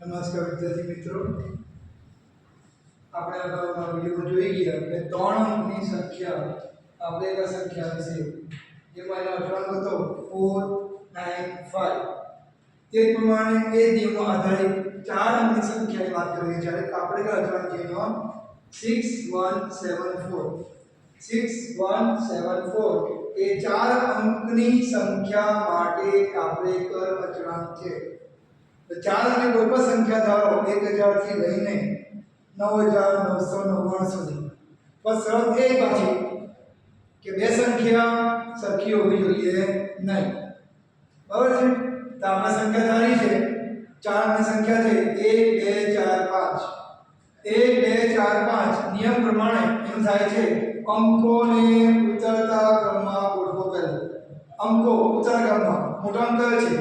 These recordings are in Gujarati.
નમસ્કાર વિદ્યાર્થી મિત્રો, આપણે અગાઉના વિડીયોમાં જોઈ ગયા કે 3 અંકની સંખ્યા આપેલ સંખ્યા છે જેમાં એનો અચળાંક હતો 495. તે પ્રમાણે એ નિયમો આધારિત 4 અંકની સંખ્યાની વાત કરીએ જ્યારે આપેલ અચળાંક છે એનો 6174. 6174 એ 4 અંકની સંખ્યા માટે આપેલ અચળાંક છે. તો 4 અને કોઈ પણ સંખ્યા ધારો 1000 થી લઈને 9999 સુધી. બસ શરત એ પાછી કે બે સંખ્યા સરખી હોવી જોઈએ નહીં. બરાબર છે? તો આપણે સંખ્યા ધારી છે 4 ની સંખ્યા છે 1 2 4 5. 1 2 4 5 નિયમ પ્રમાણે એમ થાય છે અંકોને ઉતરતા ક્રમમાં ગોઠવો. પહેલા અંકો ઉતરતા ક્રમમાં મોટો અંક છે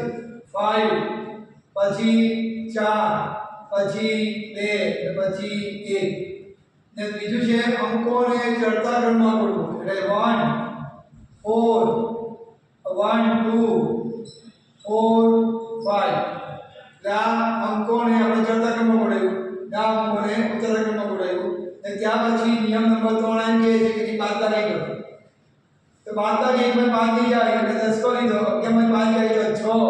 5, પછી 4, પછી 2, પછી 1. ને બીજું છે અંકોને ચડતા ક્રમમાં ગોઠવો એટલે 1 4 1 2 4 5. ત્યાં અંકોને આપણે ચડતા ક્રમમાં ગોઠવ્યું, ત્યાં અંકોને ઉતરતા ક્રમમાં ગોઠવ્યું. ને ત્યાર પછી નિયમ નંબર 3 એમ કહે છે કે એની બાદબાકી કરો. તો બાદબાકી 1 માં 5 નહીં જાય એટલે 10 કો લીધો, 11 માં 5 જાય તો 6.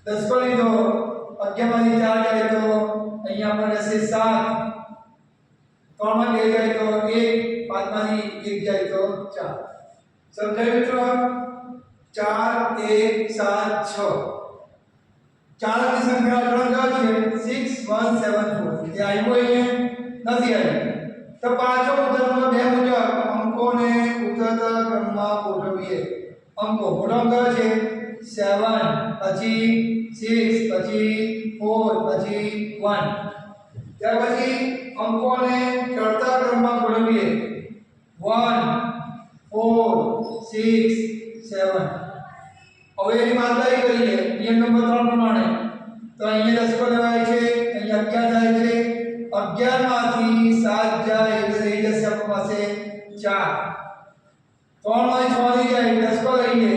10 કો લીધો, 11 માંથી 4 જાય તો અહીંયા આપણે રહેશે 7. 3 માં 2 જાય તો 1, 5 માંથી 1 જાય તો 4. સમજાયું મિત્રો? 4 1 7 6 4 ની સંખ્યા અચળાંક છે 6174. એ આવ્યો અહીંયા નથી આવ્યો. તો પાછો ઉદાહરણમાં 2 મુજબ અંકોને ઉતરતા ક્રમમાં ગોઠવીએ. અંકો મોટો અંક છે 7, પછી 6, પછી 4, પછી 1. ત્યાર પછી અંકોને ચડતા ક્રમમાં ગોઠવીએ 1 4 6 7. હવે એની બાદબાકી કરીએ નિયમ નંબર 3 પ્રમાણે. તો અહીંયા 10 કો લેવાય છે, અહીંયા 11 જાય છે. 11 માંથી 7 જાય એટલે રહી જશે આપણી પાસે 4. 3 માંથી 6 નહીં જાય 10 કો લઈએ.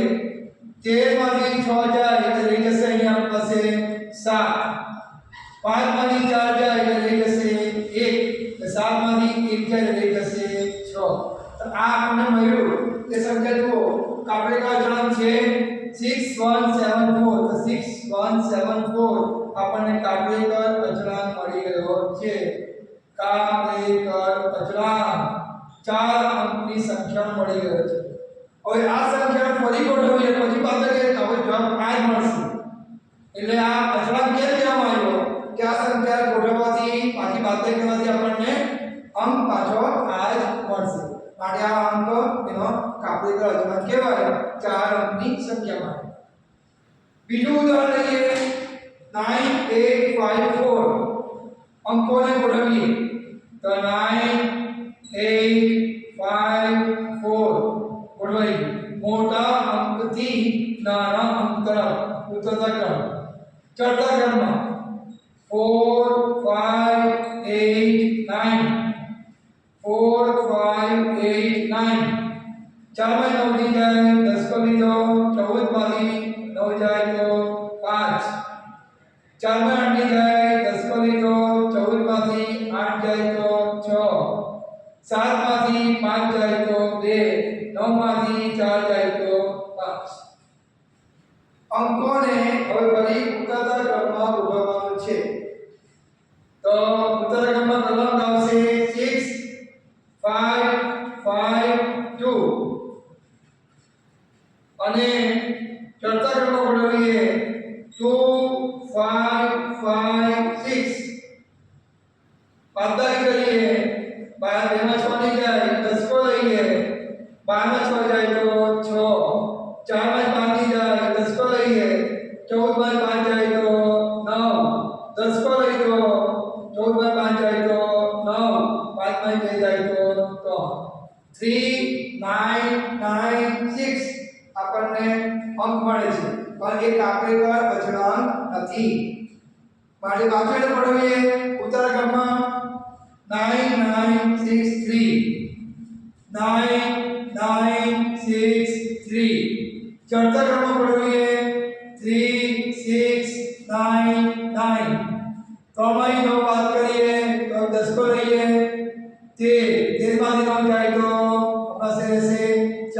13 માંથી 6 જાય એટલે રહી જશે અહીંયા આપણી પાસે 7. 5 માંથી 4 જાય એટલે રહી જશે 1. 7 માંથી 1 જાય એટલે રહી જશે 6. તો આ આપણને મળ્યું તે સંખ્યા જુઓ આપેલ અચળાંક છે 6174. તો 6174 આપણને કાલ્પનિક અચળાંક મળી ગયો છે. કાલ્પનિક અચળાંક 4 અંકની સંખ્યા મળી ગયો છે. હવે આ સંખ્યાને ફરી ગોઠવીએ પછી પાછા કે હવે જવાબ 5 મળશે. એટલે આ અચળાંક કેમ કહેવામાં આવ્યો કે આ સંખ્યા ગોઠવવાથી પાછી બાદબાકી કરવાથી આપણને અંક પાછો આ જ મળશે. માટે આ અંક એનો કાલ્પનિક અચળાંક કહેવાય 4 અંકની સંખ્યા માટે. બીજું ઉદાહરણ લઈએ 9854. અંકોને ગોઠવીએ તો 9854 ગોઠવાઈ. મોટા અંકથી નાના અંક તરફ ઉતરતા ક્રમ. ચડતા ક્રમમાં 4 5 8 9. 4 5 8 9. 4 માં 9 જાય 10 કો લીધો, 14 માંથી 9 જાય તો 5. 4 માં 8 જાય 10 કો લીધો, 14 માંથી 8 જાય તો 6. 7 માંથી 5 જાય તો 2. 9 માંથી 4 જાય તો 5. અંકોને હવે ફરી ઉતરતા ક્રમમાં ગોઠવવાનું છે. તો ઉતરતા ક્રમમાં ક્રમાંક આવશે 6 5 5 2. અને ચડતા ક્રમમાં ગોઠવીએ 2 5 5 6. બાદબાકી કરીએ 2 માં 6 નહીં જાય 10 કો લઈએ. 12 માં 6 જાય તો 6. 4 માં 5 નહીં જાય 10 કો લઈએ. 14 માં 5 જાય તો 9. 10 કો લઈ તો 14 માં 5 જાય તો 9. 5 માં 2 જાય તો 3. 9 9 6 આપણને અંક મળે છે પણ એ કાલ્પનિક અચળાંક નથી. માટે પાછળ પડવીએ ઉતરતા ક્રમમાં 9963. 9963. ચડતા ક્રમમાં પડવીએ 3699. ત્રણમાંથી 9 બાદ કરીએ તો દસકો લઈએ 13 માંથી 9 જાય તો આપણા રહેશે 4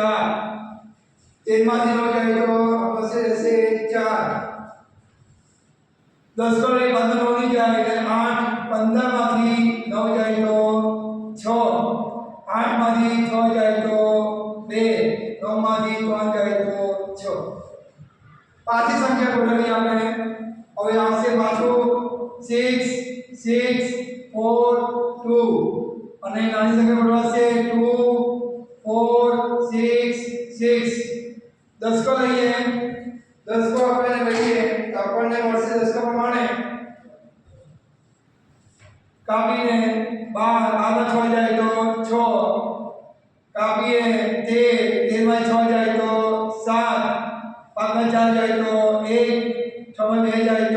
13 માંથી 9 જાય તો આપણા રહેશે 4 દસકો લઈ 15 ની જાય એટલે 8 15 માંથી 9 જાય તો 6 8 માંથી 6 જાય તો 2 9 માંથી 3 જાય તો 6 પાછી સંખ્યા ગોઠવી આપણે હવે આવશે પાછું 6 6 4 2 અને નાની સંખ્યા ગોઠવાશે 2 4 6 6 દસકો લઈએ દસકો આપણે લઈએ તો આપણને મળશે દસકો પ્રમાણે કાપીને 12 6 જાય તો 6 કાપીએ 13 માં 6 જાય તો 7 5 માં 4 જાય તો 1 6 માં 2 જાય તો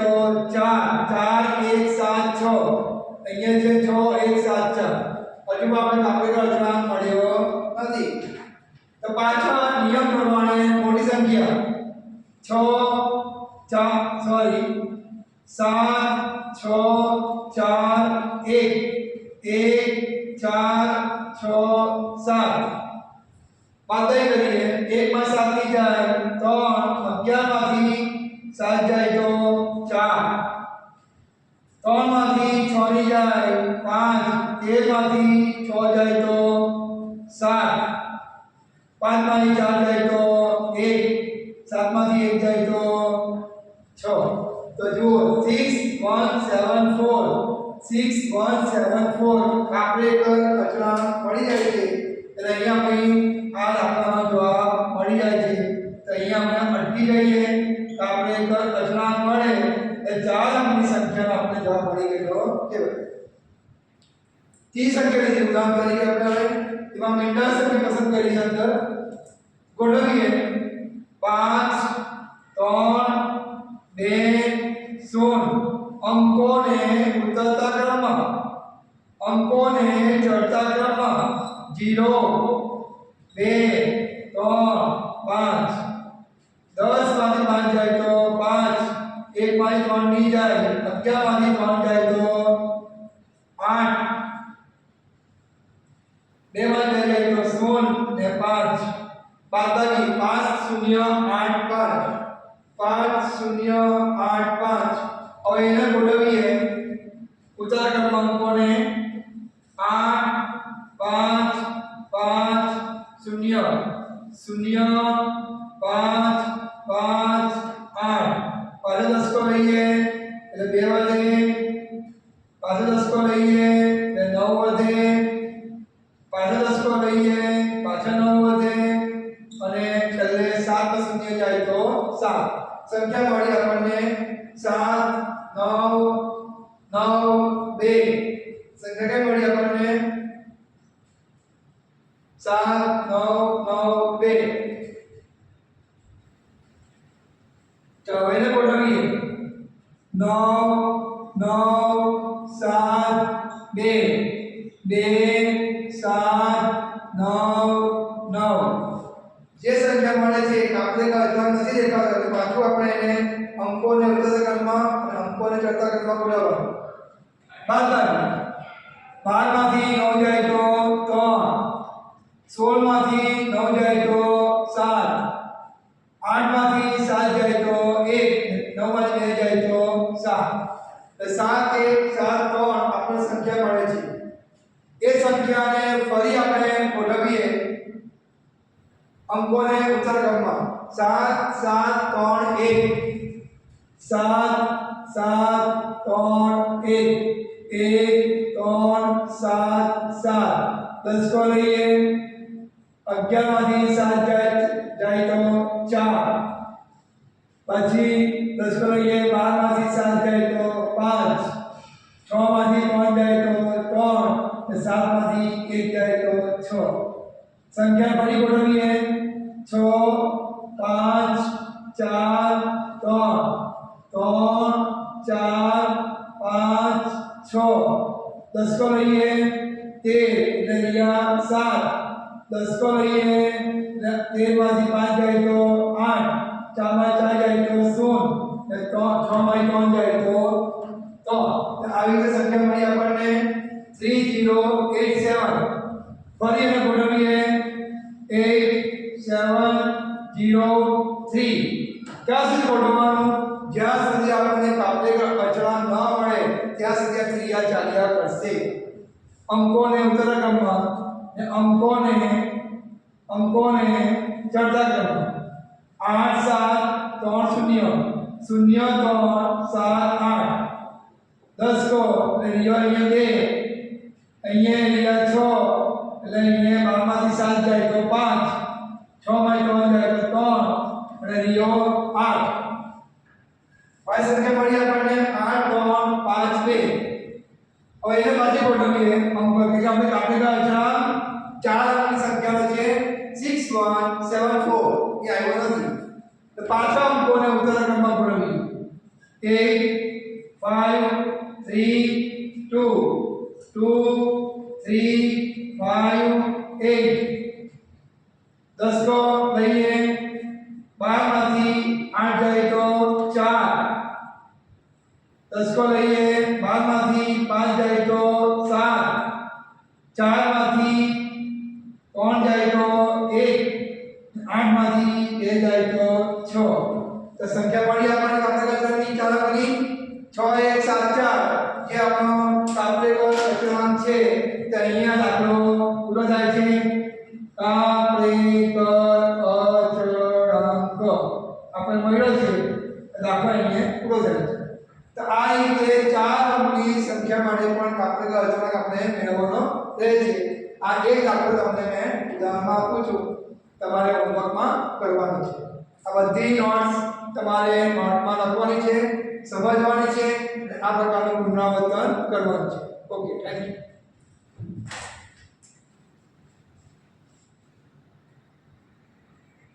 4 4 1 7 6 અહીંયા છે 6 1 7 4 હજુ આપણે કાપેલો અચળાંક મળ્યો નથી તો પાછા નિયમ પ્રમાણે મોટી સંખ્યા 7 6 4 1 1 4 6 7 પાતળી કરીએ 1 માં 7 ની જાય 3 11 માંથી 7 જાય તો 4 3 માંથી 6 ની જાય 5 13 માંથી 6 જાય તો 7 5 માંથી 4 જાય તો 1 7 માંથી 1 જાય તો 6 તો જુઓ 6174 6174 આપણે એક અચળાંક મળી જાય છે એટલે અહીંયા આપણે આ દાખલાનો જવાબ મળી જાય છે તો અહીંયા આપણે અટકી જઈએ તો આપણે એક અચળાંક મળે એટલે 4 અંકની સંખ્યાનો આપણે જવાબ મળી ગયો કહેવાય 30 સંખ્યા લીધી ઉદાહરણ તરીકે આપણે હવે એમાં મિન્ટર્સ આપણે પસંદ કરી છે અંદર ગોઠવીએ 5 3 2 0 અંકોને ઉતરતા ક્રમમાં અંકોને ચડતા ક્રમમાં 0 2 3 5 10 માંથી 5 જાય તો 5 1 માંથી 3 ની જાય 11 માંથી 3 જાય તો 8 2 માંથી 2 જાય તો 0 ને 5 બાદબાકી 5 0 8 5 5 0 8 5 હવે એને ગોઠવીએ ઉતાર ક્રમાંકોને 8 5 5 0 0 5 5 8 પાછો દસકો લઈએ એટલે 2 વધે પાછો દસકો લઈએ એટલે 9 વધે પાછો દસકો લઈએ પાછો 9 વધે અને છેલ્લે 7 0 જાય તો 7 સંખ્યા મળી આપણને 7 9 9 2 સંખ્યા કઈ મળી આપણને 7 9 9 2 તો હવે એને ગોઠવીએ 9 9 7 2 2 7 9 9 જે સંખ્યા મળે છે આપણે અચળાંક નથી દેખાતો એટલે પાછું આપણે એને અંકોને ઉતરતા ક્રમમાં અને અંકોને ચડતા ક્રમમાં ગોઠવવાનું બાદબાકી 12 માંથી 9 જાય તો 3 16 માંથી 9 જાય તો 7 8 માંથી 7 જાય તો 1 9 માંથી 2 જાય તો 7 એટલે 7 1 7 3 આપણને સંખ્યા મળે છે એ સંખ્યાને ફરી આપણે ગોઠવીએ અંકોને ઉત્તર ક્રમમાં 7 7 3 1 7 7 3 1 1 3 7 7 દસકો લઈએ 11 માંથી 7 જાય તો 4 પછી દસકો લઈએ 12 માંથી 7 જાય તો 5 6 માંથી 3 જાય તો 3 અને 7 માંથી 1 જાય તો 6 સંખ્યા ફરી ગોઠવીએ 6 5 4 3 3 4 5 6 દસકો લઈએ 13 એટલે અહીંયા 7 દસકો લઈએ 13 માંથી 5 જાય તો 8 4 માં 4 જાય તો 0 ને 6 માંથી 3 જાય તો 3 આ 3 ક્યાં સુધી ગોઠવવાનું જ્યાં સુધી આપણને કાપેલા અચળાંક ન મળે ત્યાં સુધી આ ક્રિયા ચાલ્યા કરશે અંકોને ઉત્તર ક્રમમાં ને અંકોને ચડતા ક્રમમાં 8 7 3 0 0 3 7 8 10 કો એટલે અહીંયા 2 અહીંયા 6 એટલે અહીંયા 12 માંથી 7 જાય તો 5 6 માંથી 3 જાય તો 3 અને રિયો 8 ભાઈ સંખ્યા મળી આપણને 8 3 5 2 હવે એને પાછી ગોઠવીએ અંક કે આપણે કાપેલા અચળાંક 4 અંકની સંખ્યાનો છે 6174 એ આવ્યો નથી તો પાછા અંકોને ઉત્તર ક્રમમાં ગોઠવીએ 8 5 3 2 2 3 5 8 10 को લઈએ 12 માંથી 8 જાય તો 4 10 को લઈએ 12 માંથી 5 જાય તો 7 4 માંથી 3 જાય તો 1 8 માંથી 2 જાય તો 6 તો સંખ્યા મળી આપણને કાપેલા અચળાંકની ચાલકની 6 1 7 4 જે આપણો કાપેલો અચળાંક છે તે અહીંયા દાખલો પૂરો થાય છે કાપેલ અચળાંક આપણે મળ્યો છે દાખલો અહીંયા પૂરો થાય છે તો આ રીતે 4 અંકની સંખ્યા માટે પણ કાપેલ અચળાંક આપણે મેળવવાનો રહે છે આ એક દાખલો તમને મેં ઉદાહરણમાં આપું છું તમારે હોમવર્કમાં કરવાનું છે આ બધી નોટ્સ તમારે નોટમાં લખવાની છે સમજવાની છે અને આ પ્રકારનું પુનરાવર્તન કરવાનું છે ઓકે થેન્ક યુ